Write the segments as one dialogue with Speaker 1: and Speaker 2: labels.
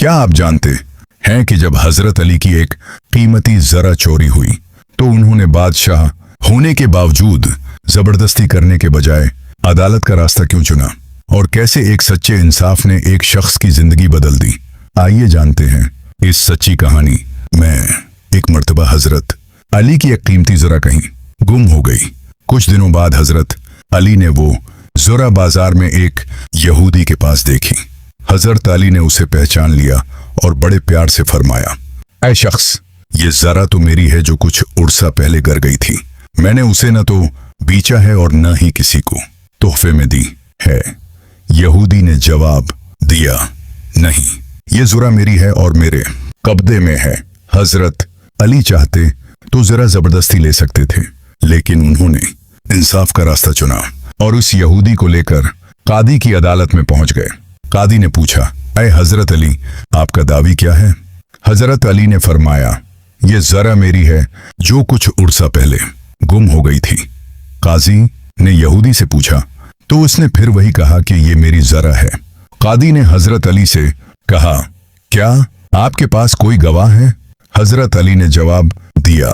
Speaker 1: क्या आप जानते हैं कि जब हजरत अली की एक कीमती जरा चोरी हुई तो उन्होंने बादशाह होने के बावजूद जबरदस्ती करने के बजाय अदालत का रास्ता क्यों चुना, और कैसे एक सच्चे इंसाफ ने एक शख्स की जिंदगी बदल दी। आइए जानते हैं इस सच्ची कहानी में। एक मर्तबा हजरत अली की एक कीमती ज़रा कहीं गुम हो गई। कुछ दिनों बाद हजरत अली ने वो ज़रा बाजार में एक यहूदी के पास देखी। हजरत अली ने उसे पहचान लिया और बड़े प्यार से फरमाया, ऐ शख्स, ये ज़रा तो मेरी है जो कुछ उर्सा पहले गर गई थी। मैंने उसे न तो बेचा है और न ही किसी को तोहफे में दी है। यहूदी ने जवाब दिया, नहीं, ये ज़रा मेरी है और मेरे कब्जे में है। हजरत अली चाहते तो ज़रा जबरदस्ती ले सकते थे, लेकिन उन्होंने इंसाफ का रास्ता चुना और उस यहूदी को लेकर कादी की अदालत में पहुंच गए। कादी ने पूछा, ऐ हजरत अली, आपका दावी क्या है? हजरत अली ने फरमाया, ये ज़रा मेरी है जो कुछ उर्सा पहले गुम हो गई थी। काजी ने यहूदी से पूछा तो उसने फिर वही कहा कि ये मेरी ज़रा है। कादी ने हजरत अली से कहा, क्या आपके पास कोई गवाह है? हजरत अली ने जवाब दिया,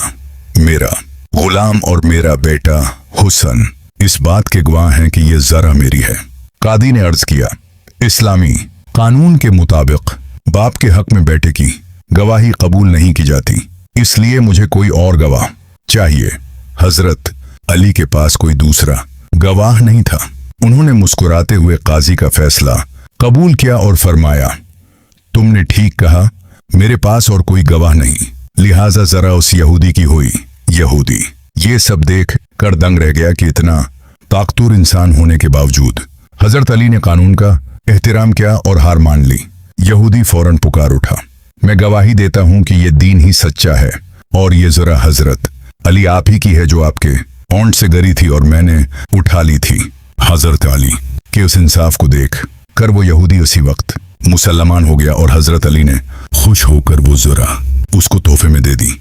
Speaker 1: मेरा गुलाम और मेरा बेटा हुसन इस बात के गवाह हैं कि ये ज़रा मेरी है। कादी ने अर्ज किया, इस्लामी कानून के मुताबिक बाप के हक में बेटे की गवाही कबूल नहीं की जाती, इसलिए मुझे कोई और गवाह चाहिए। हजरत अली के पास कोई दूसरा गवाह नहीं था। उन्होंने मुस्कुराते हुए काजी का फैसला कबूल किया और फरमाया, तुमने ठीक कहा, मेरे पास और कोई गवाह नहीं, लिहाजा ज़रा उस यहूदी की हुई। यहूदी ये सब देख कर दंग रह गया कि इतना ताकतवर इंसान होने के बावजूद हजरत अली ने कानून का एहतराम किया और हार मान ली। यहूदी फौरन पुकार उठा, मैं गवाही देता हूं कि ये दीन ही सच्चा है और ये ज़रा हजरत अली आप ही की है जो आपके ओंठ से गरी थी और मैंने उठा ली थी। हजरत अली के उस इंसाफ को देख कर वो यहूदी उसी वक्त मुसलमान हो गया और हजरत अली ने खुश होकर वो ज़रा उसको तोहफे में दे दी।